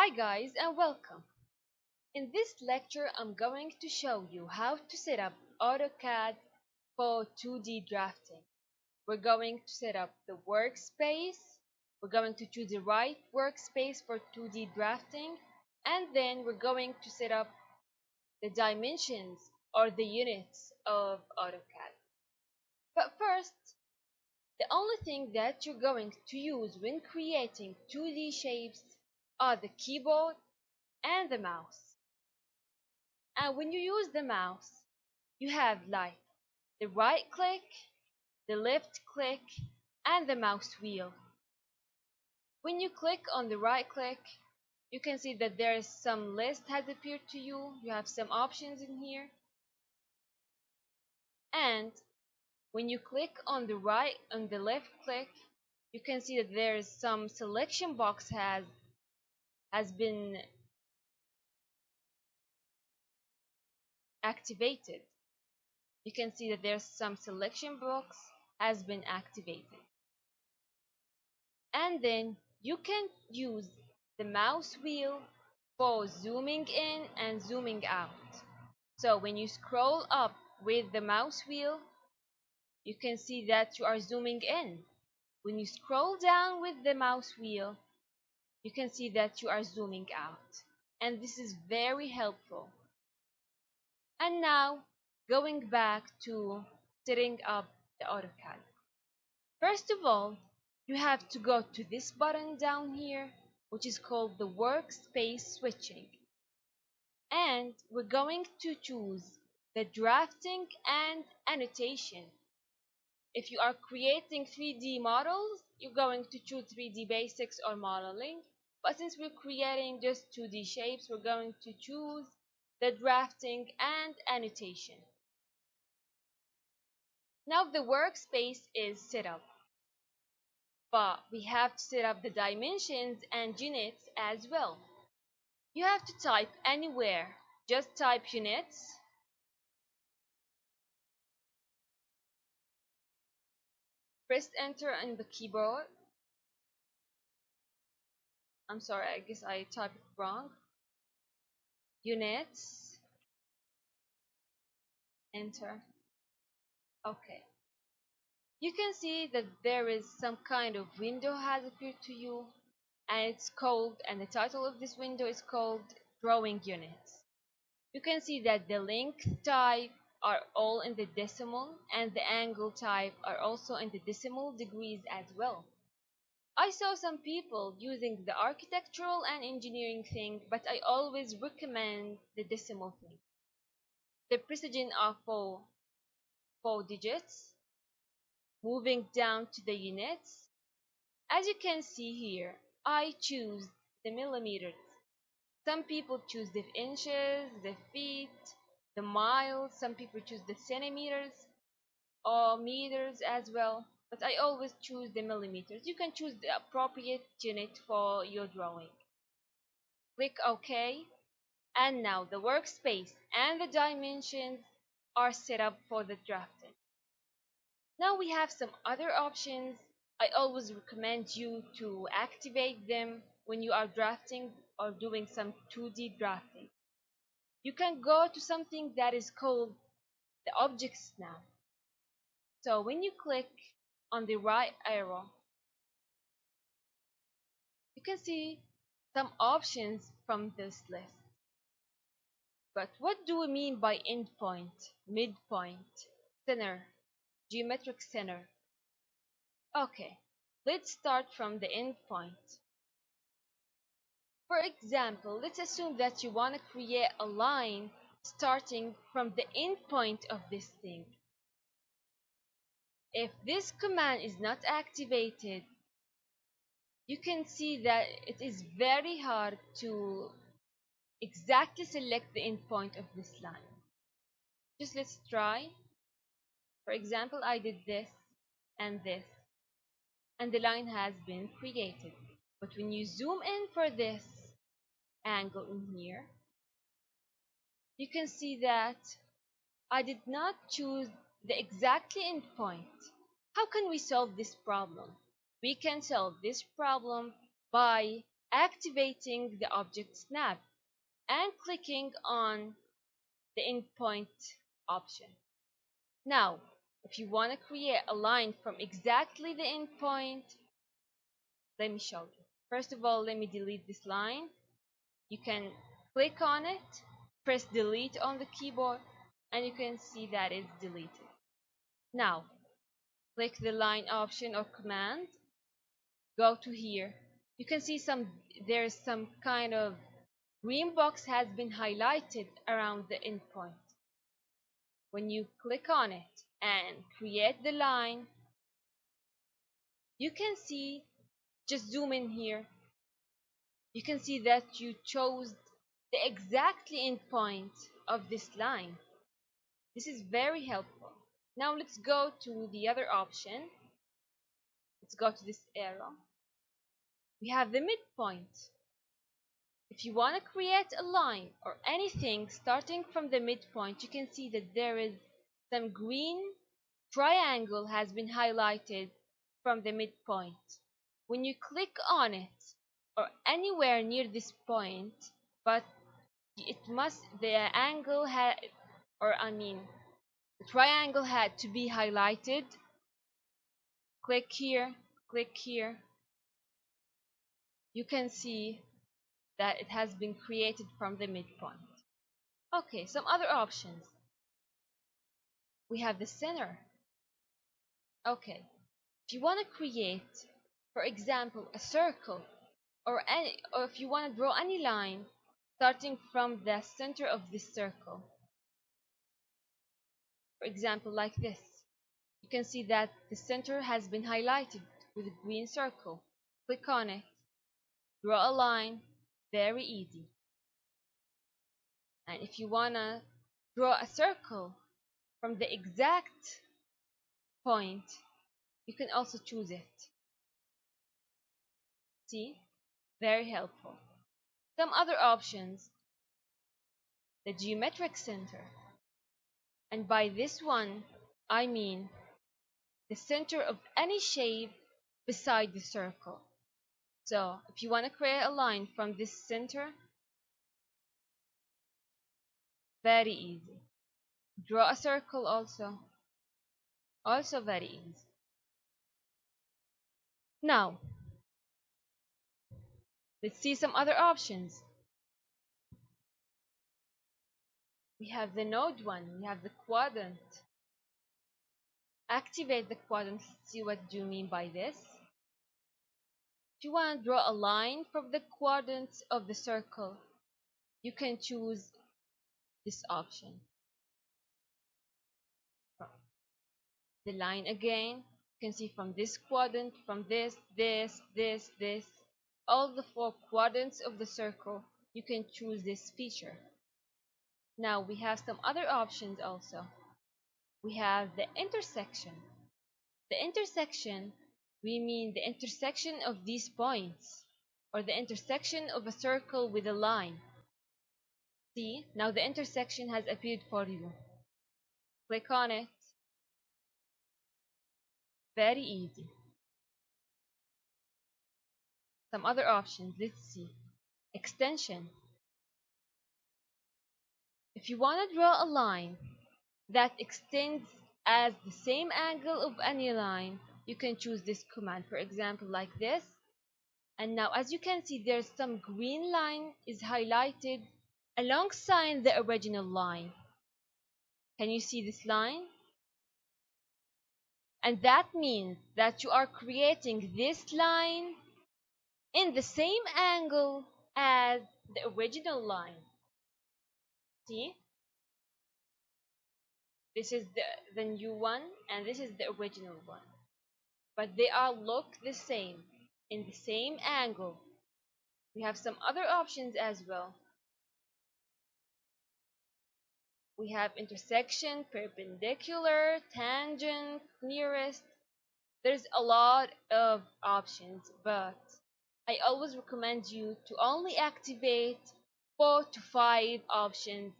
Hi guys and welcome. In this lecture I'm going to show you how to set up AutoCAD for 2D drafting. We're going to set up the workspace. We're going to choose the right workspace for 2D drafting, and then we're going to set up the dimensions or the units of AutoCAD. But first, the only thing that you're going to use when creating 2D shapes are the keyboard and the mouse. And when you use the mouse, you have like the right click, the left click, and the mouse wheel. When you click on the right click, you can see that there is some list has appeared to you. You have some options in here. And when you click on the left click, you can see that there is some selection box has been activated. You can see that there's some selection box has been activated. And then you can use the mouse wheel for zooming in and zooming out. So when you scroll up with the mouse wheel, you can see that you are zooming in. When you scroll down with the mouse wheel, you can see that you are zooming out. And this is very helpful. And now, going back to setting up the AutoCAD. First of all, you have to go to this button down here, which is called the workspace switching. And we're going to choose the drafting and annotation. If you are creating 3D models, you're going to choose 3D basics or modeling. But since we're creating just 2D shapes, we're going to choose the drafting and annotation. Now the workspace is set up, but we have to set up the dimensions and units as well. You have to type anywhere, just type units, press enter on the keyboard. I'm sorry, I guess I typed it wrong. Units, enter. Okay. You can see that there is some kind of window has appeared to you, and the title of this window is called Drawing Units. You can see that the length type are all in the decimal, and the angle type are also in the decimal degrees as well. I saw some people using the architectural and engineering thing, but I always recommend the decimal thing. The precision of four digits. Moving down to the units, as you can see here, I choose the millimeters. Some people choose the inches, the feet, the miles. Some people choose the centimeters or meters as well, but I always choose the millimeters. You can choose the appropriate unit for your drawing. Click OK, and now the workspace and the dimensions are set up for the drafting. Now we have some other options. I always recommend you to activate them when you are drafting or doing some 2D drafting. You can go to something that is called the objects now. So when you click on the right arrow, you can see some options from this list. But what do we mean by endpoint, midpoint, center, geometric center? Okay, let's start from the endpoint. For example, let's assume that you want to create a line starting from the endpoint of this thing. If this command is not activated, you can see that it is very hard to exactly select the endpoint of this line. Just let's try. For example, I did this, and the line has been created. But when you zoom in for this angle in here, you can see that I did not choose the exactly endpoint. How can we solve this problem? We can solve this problem by activating the object snap and clicking on the endpoint option. Now, if you want to create a line from exactly the endpoint, let me show you. First of all, let me delete this line. You can click on it, press delete on the keyboard, and you can see that it's deleted. Now, click the line option or command, go to here. You can see there's some kind of green box has been highlighted around the endpoint. When you click on it and create the line, you can see, just zoom in here, you can see that you chose the exactly endpoint of this line. This is very helpful. Now let's go to the other option. Let's go to this arrow. We have the midpoint. If you want to create a line or anything starting from the midpoint, you can see that there is some green triangle has been highlighted from the midpoint. When you click on it or anywhere near this point, but the angle had, the triangle had to be highlighted. Click here, click here. You can see that it has been created from the midpoint. Okay, some other options. We have the center. Okay, if you want to create, for example, a circle or if you want to draw any line starting from the center of this circle, for example, like this, you can see that the center has been highlighted with a green circle. Click on it, draw a line, very easy. And if you want to draw a circle from the exact point, you can also choose it. See? Very helpful. Some other options, the geometric center. And by this one, I mean the center of any shape beside the circle. So if you want to create a line from this center, very easy. Draw a circle also very easy. Now, let's see some other options. We have the node one, we have the quadrant. Activate the quadrant. Let's see what do you mean by this. If you want to draw a line from the quadrants of the circle, you can choose this option. The line again, you can see from this quadrant, from this, all the 4 quadrants of the circle, you can choose this feature. Now we have some other options also. We have the intersection. The intersection, we mean the intersection of these points, or the intersection of a circle with a line. See, now the intersection has appeared for you. Click on it. Very easy. Some other options, let's see. Extension. If you want to draw a line that extends at the same angle of any line, you can choose this command, for example, like this. And now, as you can see, there's some green line is highlighted alongside the original line. Can you see this line? And that means that you are creating this line in the same angle as the original line. See? This is the new one, and this is the original one. But they all look the same, in the same angle. We have some other options as well. We have intersection, perpendicular, tangent, nearest. There's a lot of options, but I always recommend you to only activate 4 to 5 options,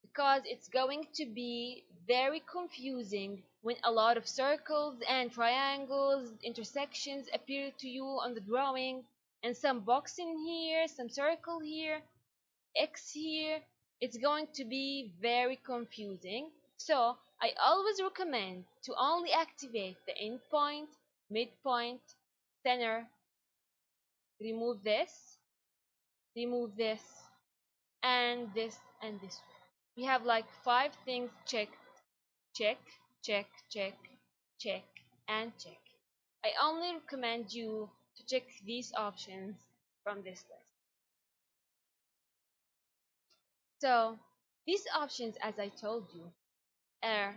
because it's going to be very confusing when a lot of circles and triangles, intersections appear to you on the drawing. and some box in here, some circle here, X here. It's going to be very confusing. So I always recommend to only activate the endpoint, midpoint, center, remove this, and this. We have like 5 things checked. Check, check, check, check, and check. I only recommend you to check these options from this list. So these options, as I told you, are,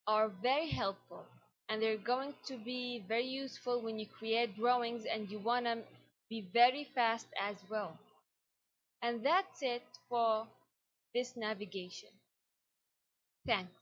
are very helpful, and they're going to be very useful when you create drawings and you want to be very fast as well. And that's it for this navigation. Thanks.